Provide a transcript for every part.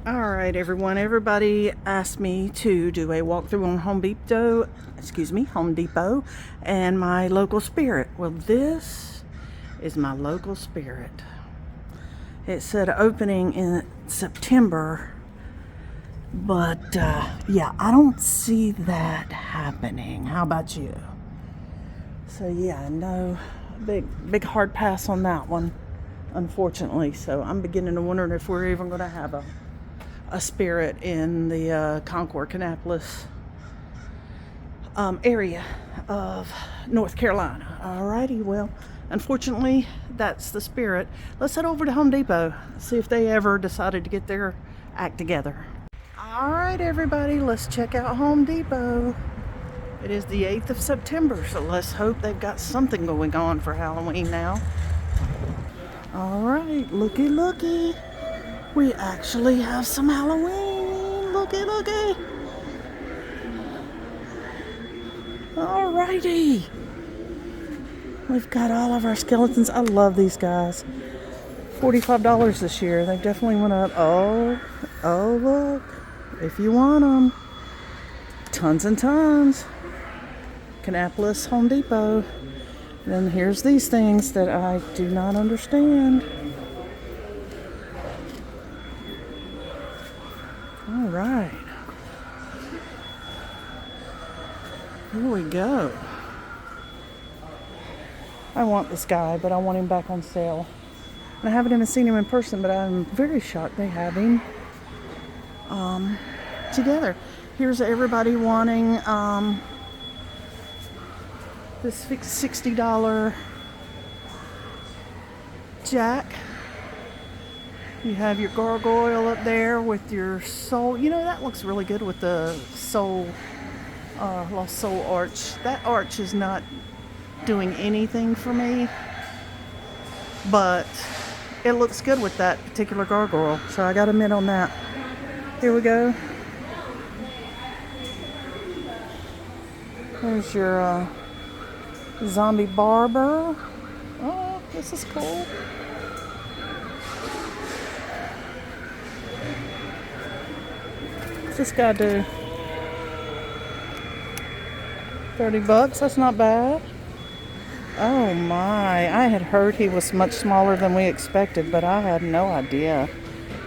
Alright everyone, everybody asked me to do a walkthrough on Home Depot, and my local Spirit. Well, this is my local Spirit. It said opening in September, but yeah, I don't see that happening. How about you? So yeah, no, big hard pass on that one, unfortunately. So I'm beginning to wonder if we're even going to have a Spirit in the Concord, Kannapolis area of North Carolina. Alrighty, well, unfortunately, that's the Spirit. Let's head over to Home Depot, see if they ever decided to get their act together. Alright, everybody, let's check out Home Depot. It is the 8th of September, so let's hope they've got something going on for Halloween now. Alright, looky. We actually have some Halloween. Looky. Alrighty. We've got all of our skeletons. I love these guys. $45 this year. They definitely went up. Oh, look. If you want them. Tons and tons. Kannapolis Home Depot. Then here's these things that I do not understand. All right, here we go. I want this guy, but I want him back on sale. And I haven't even seen him in person, but I'm very shocked they have him together. Here's everybody wanting this $60 Jack. You have your gargoyle up there with your soul. You know, that looks really good with the soul, lost soul arch. That arch is not doing anything for me, but it looks good with that particular gargoyle. So I got a mid on that. Here we go. There's your zombie barber. Oh, this is cool. What's this guy do? $30, that's not bad. Oh my, I had heard he was much smaller than we expected, but I had no idea.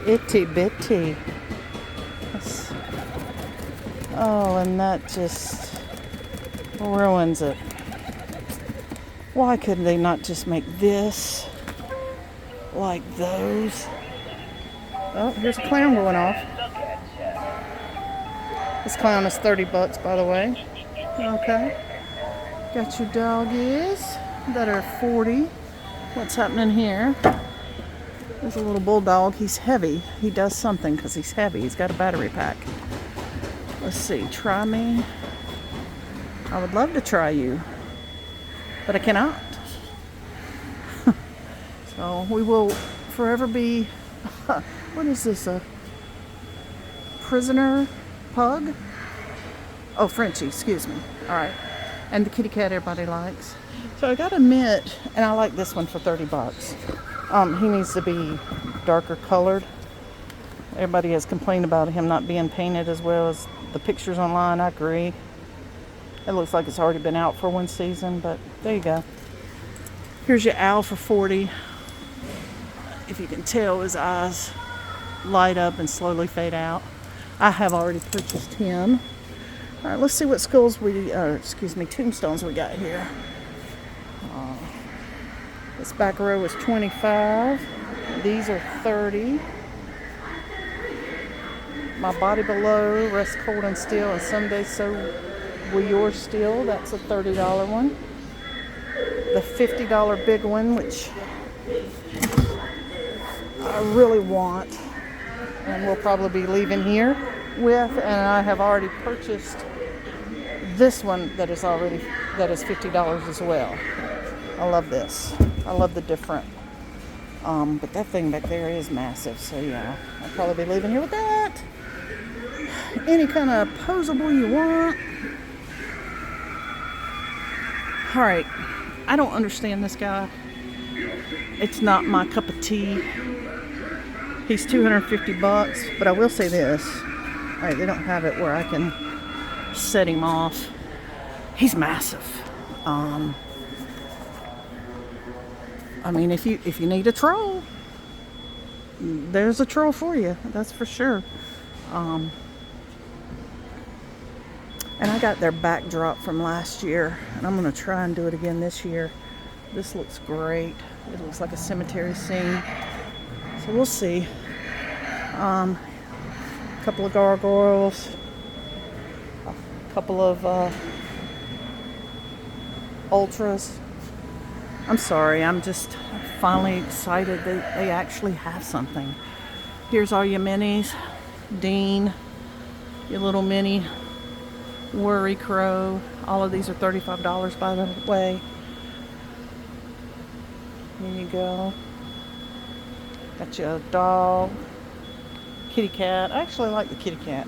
Itty bitty. Oh, and that just ruins it. Why couldn't they not just make this like those? Oh, here's a clown going off. This clown is $30, by the way. Okay. Got your doggies that are $40. What's happening here? There's a little bulldog. He's heavy. He does something because he's heavy. He's got a battery pack. Let's see. Try me. I would love to try you, but I cannot. So we will forever be... What is this? A prisoner pug? Oh, Frenchie, excuse me. All right. And the kitty cat everybody likes. So I got a mint, and I like this one for $30. He needs to be darker colored. Everybody has complained about him not being painted as well as the pictures online. I agree. It looks like it's already been out for one season, but there you go. Here's your owl for $40. If you can tell, his eyes light up and slowly fade out. I have already purchased him. All right, let's see what tombstones we got here. This back row is $25. These are $30. My Body Below, Rest Cold and Still, and Someday So Will Yours Still. That's a $30 one. The $50 big one, which I really want, and we'll probably be leaving here with, and I have already purchased this one that is $50 as well. I love this. I love the different, but that thing back there is massive, so yeah, I'll probably be leaving here with that. any kind of posable you want. All right, I don't understand this guy. It's not my cup of tea. He's 250 bucks, but I will say this. All right, they don't have it where I can set him off. He's massive. I mean, if you need a troll, there's a troll for you. That's for sure. And I got their backdrop from last year, and I'm gonna try and do it again this year. This looks great. It looks like a cemetery scene. So we'll see. A couple of gargoyles, a couple of ultras. I'm sorry, I'm just finally excited that they actually have something. Here's all your minis. Dean, your little mini Worry Crow. All of these are $35, by the way. Here you go. Got you a dog, kitty cat. I actually like the kitty cat.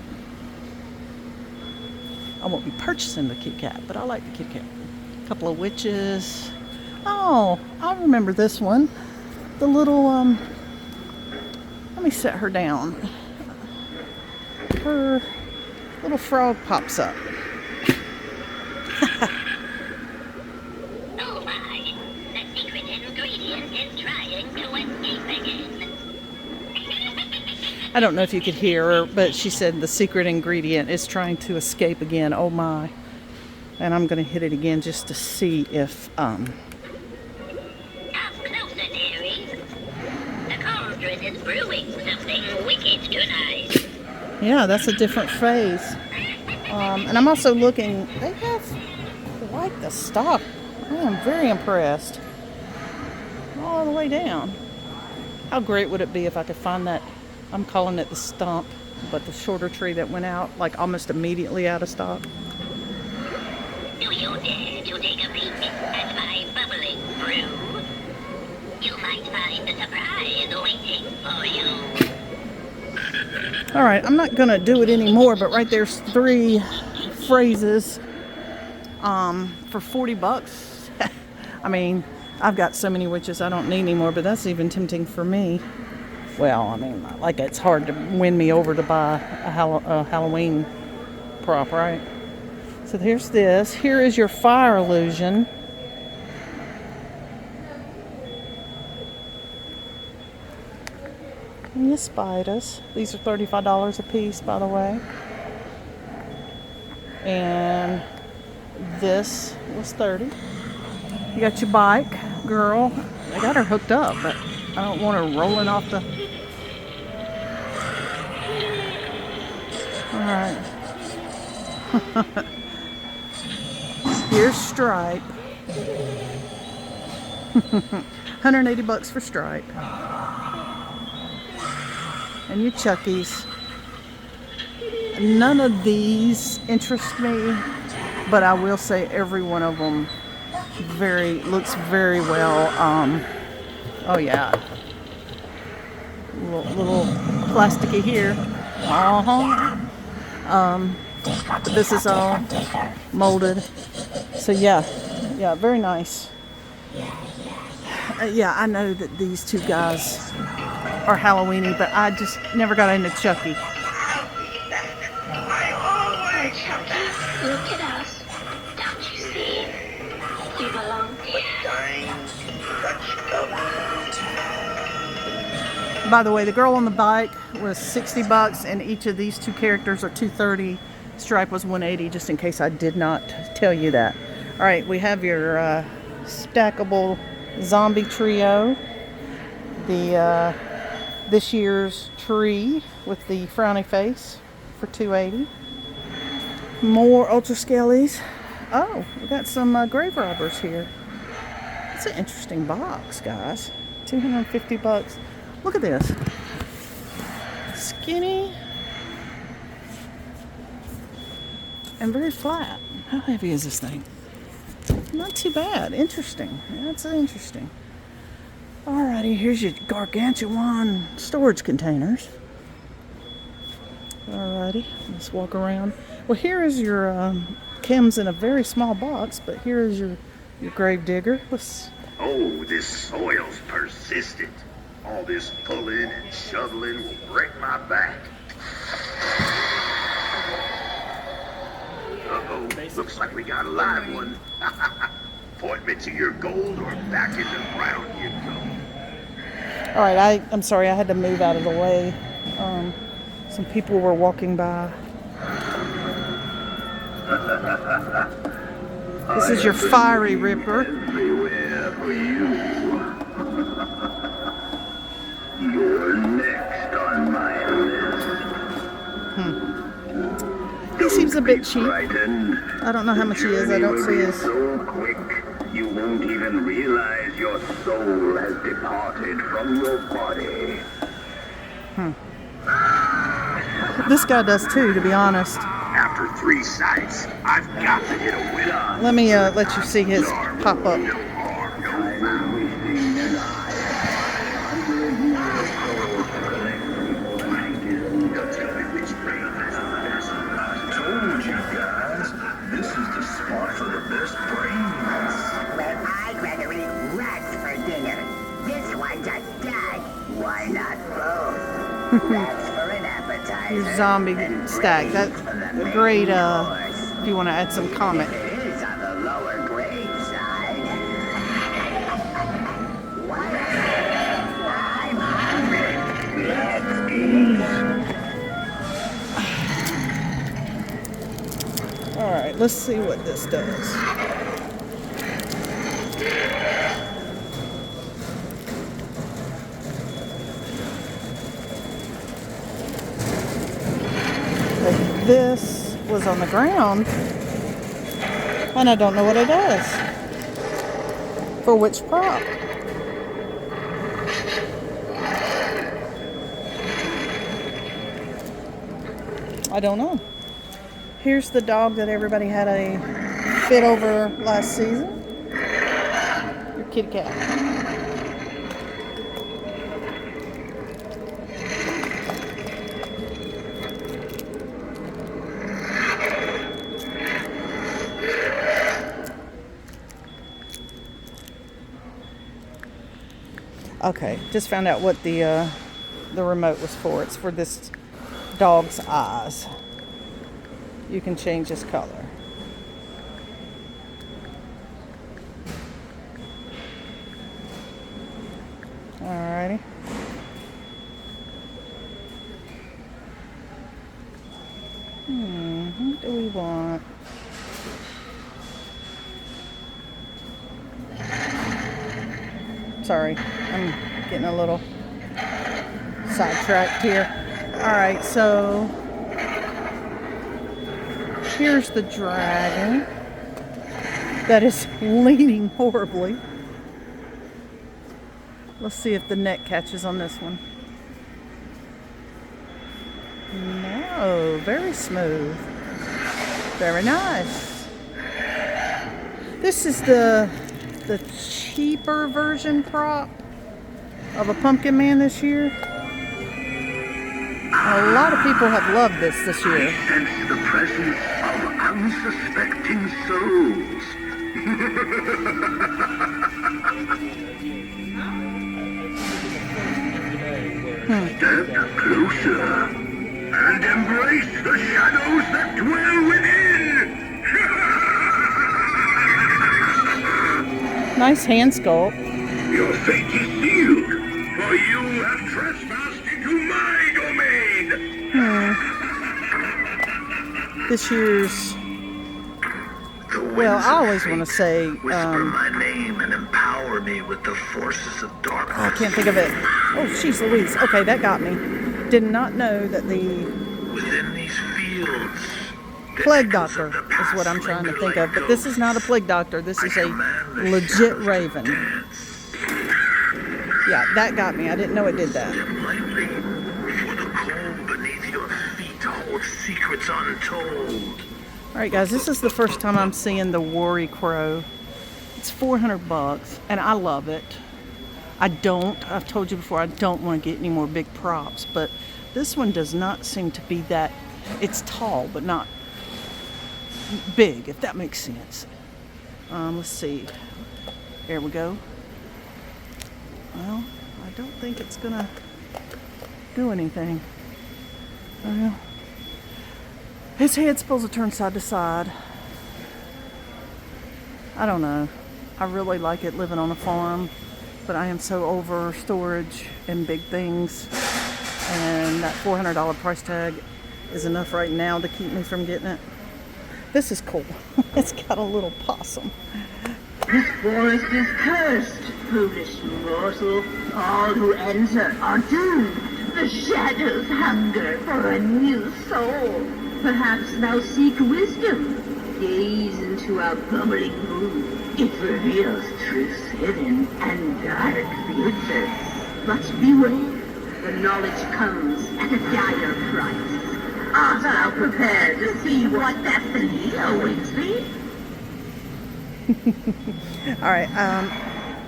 I won't be purchasing the kitty cat, but I like the kitty cat. A couple of witches. Oh, I remember this one. The little, let me set her down. Her little frog pops up. Oh my, the secret ingredient is trying to escape again. I don't know if you could hear her, but she said the secret ingredient is trying to escape again. Oh my. And I'm going to hit it again just to see if, Up closer, dearies. The cauldron is brewing something wicked tonight. yeah, that's a different phase. And I'm also looking, they have quite the stock. I am very impressed. All the way down. How great would it be if I could find that, I'm calling it the stump, but the shorter tree that went out, like almost immediately out of stock. Do you dare to take a peek at my bubbling brew? You might find a surprise waiting for you. All right, I'm not going to do it anymore, but right there's 3 phrases for 40 bucks. I mean, I've got so many witches I don't need anymore, but that's even tempting for me. Well, I mean, like it's hard to win me over to buy a Halloween prop, right? So here's this. Here is your fire illusion. And your spiders. These are $35 a piece, by the way. And this was $30. You got your bike, girl. I got her hooked up, but I don't want her rolling off the... All right. Here's Stripe. 180 bucks for Stripe. And your Chuckies. None of these interest me, but I will say every one of them looks very well. Oh yeah. Little plasticky here. But this is all molded. So yeah, very nice. Yeah, I know that these two guys are Halloweeny, but I just never got into Chucky. Look at us. Don't you see? We belong here. By the way, the girl on the bike was 60 bucks, and each of these 2 characters are $230. Stripe was $180, just in case I did not tell you that. All right, we have your stackable zombie trio. The this year's tree with the frowny face for $280. More ultra scalies. Oh, we got some grave robbers here. It's an interesting box, guys. 250 bucks. Look at this. Skinny and very flat. How heavy is this thing? Not too bad. Interesting. That's interesting. Alrighty, here's your gargantuan storage containers. Alrighty, let's walk around. Well, here is your chems in a very small box, but here is your grave digger. Let's. Oh, this soil's persistent. All this pulling and shoveling will break my back. Uh-oh, looks like we got a live one. Point me to your gold or back in the ground you go. All right, I'm sorry, I had to move out of the way. Some people were walking by. This is your fiery ripper. Everywhere for you. You're next on my list. He seems a bit cheap. Frightened. I don't know how much he is. I don't see his. So quick, you won't even realize your soul has departed from your body. This guy does too, to be honest. After 3 sights, I've got to hit a winner. Let me let you see his pop up. Told you guys, this is the spot for the best brains. Well, I'd rather eat rats for dinner. This one's a dud. Why not both? That's for an appetizer. Your zombie stack. That's a great if you want to add some comment. It is on the lower grade side. What? I'm hungry. Let's eat. All right, let's see what this does. If this was on the ground, and I don't know what it does. For which prop? I don't know. Here's the dog that everybody had a fit over last season. Your kitty cat. Okay, just found out what the remote was for. It's for this dog's eyes. You can change his color. Alrighty. Who do we want? Sorry, I'm getting a little sidetracked here. Alright, so here's the dragon that is leaning horribly. Let's see if the neck catches on this one. No, very smooth. Very nice. This is the cheaper version prop of a pumpkin man this year. A lot of people have loved this year. I sense the presence of unsuspecting souls. Step closer and embrace the shadows that dwell within. Nice hand sculpt. Your fate is sealed, for you have trespassed into my domain. This year's. Well, I always want to say. Whisper my name and empower me with the forces of darkness. I can't think of it. Oh, jeez Louise. Okay, that got me. Did not know that the Within these fields, plague doctor is what I'm trying to think of. But this is not a plague doctor. This is a legit raven. Yeah, that got me. I didn't know it did that. lightly, for the cold beneath your feet holds secrets untold. All right, guys, this is the first time I'm seeing the Worry Crow. It's $400, and I love it. I've told you before, I don't want to get any more big props, but This one does not seem to be that, it's tall, but not big, if that makes sense. Let's see. There we go. Well, I don't think it's gonna do anything. Well, his head's supposed to turn side to side. I don't know. I really like it living on a farm, but I am so over storage and big things, and that $400 price tag is enough right now to keep me from getting it. This is cool. It's got a little possum. This forest is cursed, foolish mortal. All who enter are doomed. The shadows hunger for a new soul. Perhaps thou seek wisdom. Gaze into our bubbling pool. It reveals truths hidden and dark futures. But beware, the knowledge comes at a dire price. Art thou prepared to see what destiny awaits thee? All right.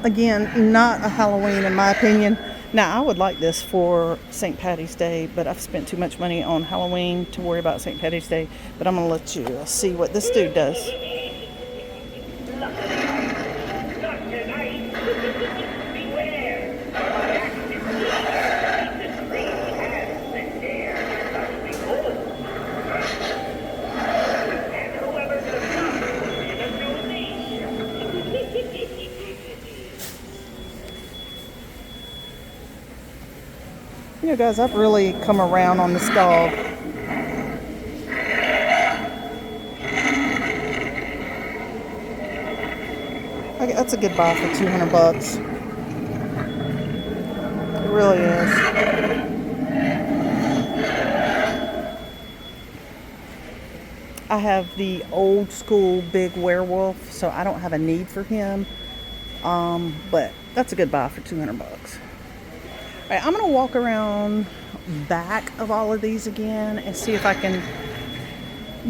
Again, not a Halloween in my opinion. Now, I would like this for St. Patty's Day, but I've spent too much money on Halloween to worry about St. Patty's Day. But I'm going to let you see what this dude does. You know, guys, I've really come around on this dog. That's a good buy for $200. It really is. I have the old school big werewolf, so I don't have a need for him. But that's a good buy for $200. All right, I'm going to walk around back of all of these again and see if I can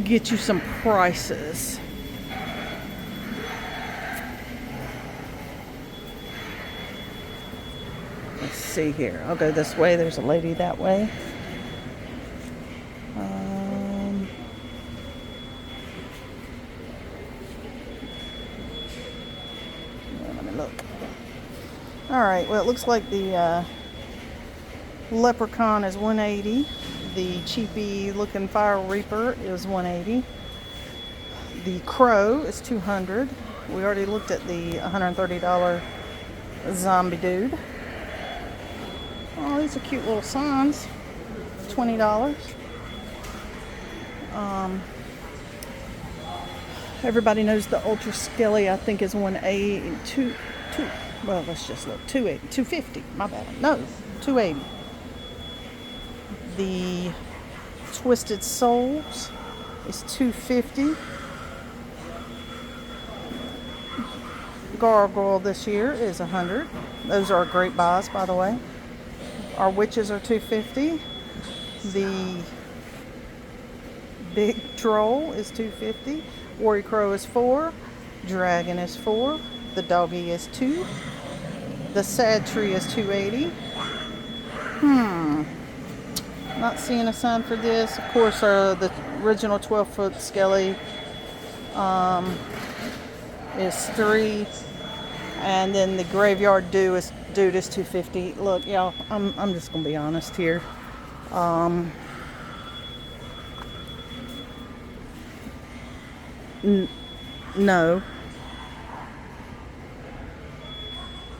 get you some prices. Let's see here. I'll go this way. There's a lady that way. Let me look. All right, well, it looks like the Leprechaun is $180. The cheapy looking Fire Reaper is $180. The Crow is $200. We already looked at the $130 zombie dude. Oh, these are cute little signs. $20. Everybody knows the Ultra Skelly, I think, is $180. Well, let's just look. $250. My bad. No, $280. The Twisted Souls is $250. Gargoyle this year is $100. Those are great buys, by the way. Our witches are $250. The Big Troll is $250. Warrior Crow is $4. Dragon is $4. The Doggy is $2. The Sad Tree is $280. Not seeing a sign for this. Of course, the original 12-foot Skelly is $3, and then the Graveyard Dude is $250. Look, y'all, I'm just gonna be honest here. No.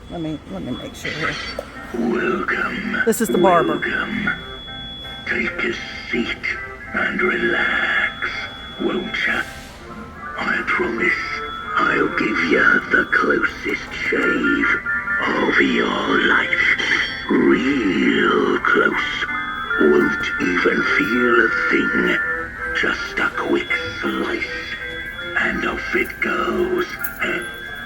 Let me make sure here. Welcome. This is the barber. Welcome. Take a seat and relax, won't ya? I promise I'll give you the closest shave of your life. Real close. Won't even feel a thing. Just a quick slice. And off it goes.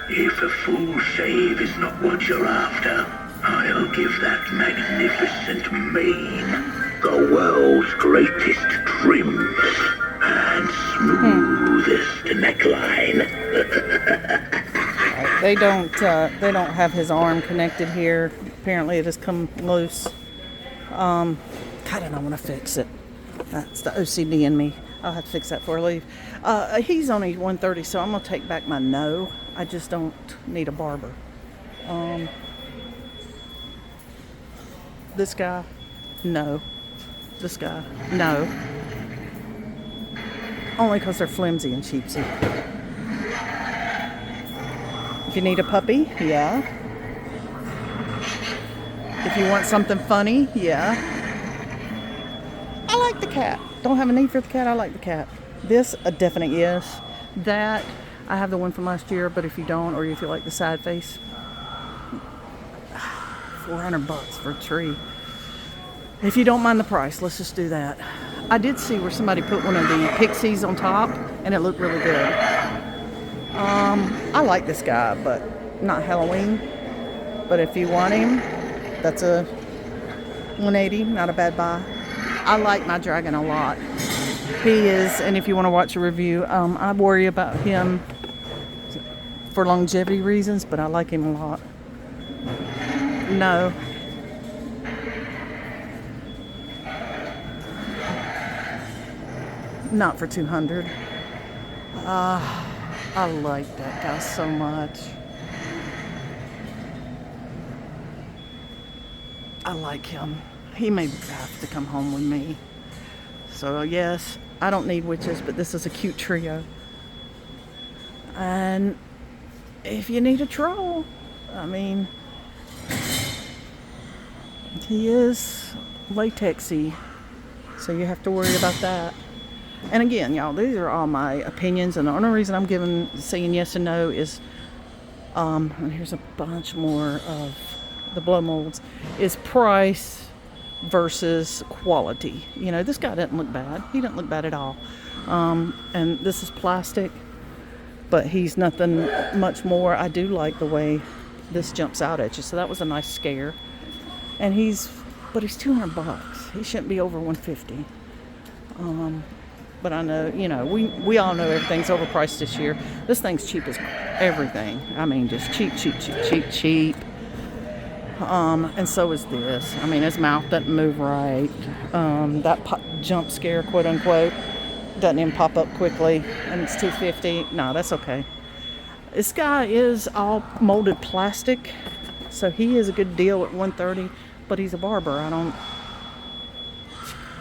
If a full shave is not what you're after, I'll give that magnificent mane the world's greatest trim and smoothest neckline. They don't have his arm connected here. Apparently it has come loose. God, God, and I want to fix it. That's the OCD in me. I'll have to fix that before I leave. He's only 130, so I'm gonna take back my no. I just don't need a barber. This guy, no. This guy, no. Only because they're flimsy and cheapsy. If you need a puppy, yeah. If you want something funny, yeah. I like the cat. Don't have a need for the cat. I like the cat. This, a definite yes. That, I have the one from last year, but if you don't, or if you like the side face, $400 for a tree. If you don't mind the price, let's just do that. I did see where somebody put one of the pixies on top, and it looked really good. I like this guy, but not Halloween. But if you want him, that's a 180, not a bad buy. I like my dragon a lot. He is, and if you want to watch a review, I worry about him for longevity reasons, but I like him a lot. No. Not for 200. I like that guy so much. I like him. He may have to come home with me. So yes, I don't need witches, but this is a cute trio. And if you need a troll, I mean, he is latexy, so you have to worry about that. And again, y'all, these are all my opinions, and the only reason I'm saying yes and no is, and here's a bunch more of the blow molds, is price versus quality. You know, this guy doesn't look bad. He doesn't look bad at all. And this is plastic, but he's nothing much more. I do like the way this jumps out at you, so that was a nice scare. And he's $200. He shouldn't be over 150. But I know, you know, we all know everything's overpriced this year. This thing's cheap as everything. I mean, just cheap. And so is this. I mean, his mouth doesn't move right. That jump scare, quote unquote, doesn't even pop up quickly, and it's $250. No, that's okay. This guy is all molded plastic, so he is a good deal at $130. But he's a barber. I don't.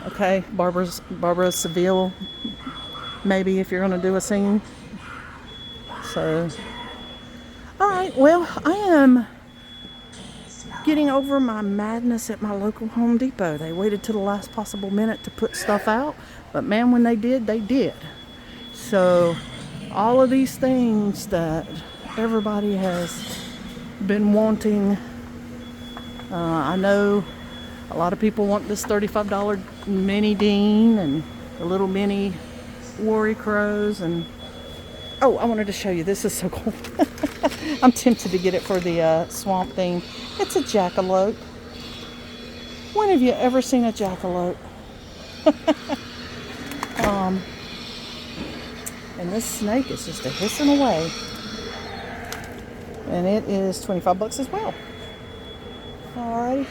Okay, Barbara Seville, maybe if you're going to do a scene. So, all right, well, I am getting over my madness at my local Home Depot. They waited till the last possible minute to put stuff out, but man, when they did, they did. So, all of these things that everybody has been wanting, I know a lot of people want this $35 mini Dean and the little mini Worry Crows. And oh, I wanted to show you. This is so cool. I'm tempted to get it for the swamp theme. It's a jackalope. When have you ever seen a jackalope? And this snake is just a hissing away. And it is $25 as well. Alrighty.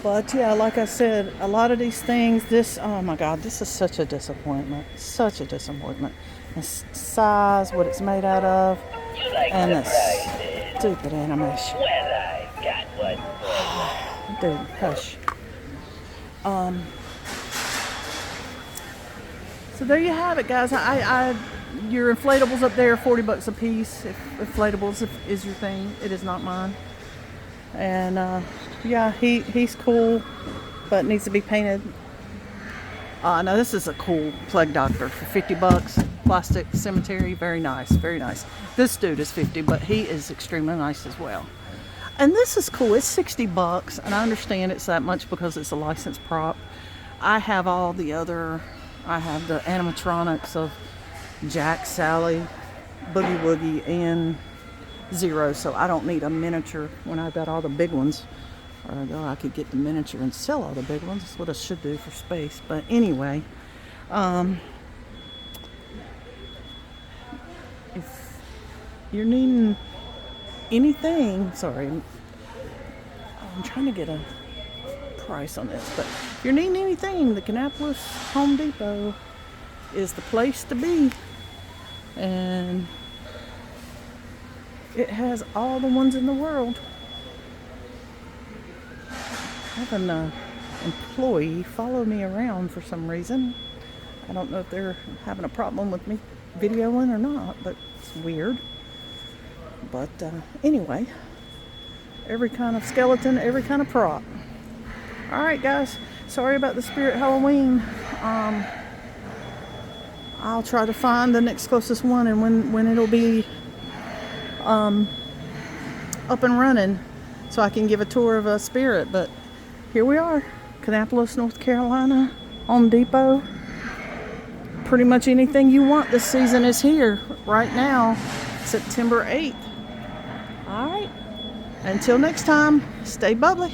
But yeah, like I said, a lot of these things, oh my God, this is such a disappointment. Such a disappointment. The size, what it's made out of, and the stupid animation. Dude, hush. So there you have it, guys. Your inflatables up there, $40 a piece. If inflatables is your thing, it is not mine. And yeah, he's cool, but needs to be painted. Now this is a cool plague doctor for $50. Plastic cemetery, very nice, very nice. This dude is 50, but he is extremely nice as well. And this is cool. It's $60, and I understand it's that much because it's a licensed prop. I have all the other. I have the animatronics of Jack, Sally, Boogie Woogie, and Zero, so I don't need a miniature when I've got all the big ones. Or though I could get the miniature and sell all the big ones. That's what I should do for space. But anyway, if you're needing anything, sorry, I'm trying to get a price on this, but if you're needing anything, the Kannapolis Home Depot is the place to be. And it has all the ones in the world. I have an employee follow me around for some reason. I don't know if they're having a problem with me videoing or not, but it's weird. But anyway, every kind of skeleton, every kind of prop. Alright guys, sorry about the Spirit Halloween. I'll try to find the next closest one, and when it'll be up and running so I can give a tour of a Spirit. But here we are, Kannapolis, North Carolina, Home Depot. Pretty much anything you want this season is here right now, September 8th. Alright, until next time, stay bubbly.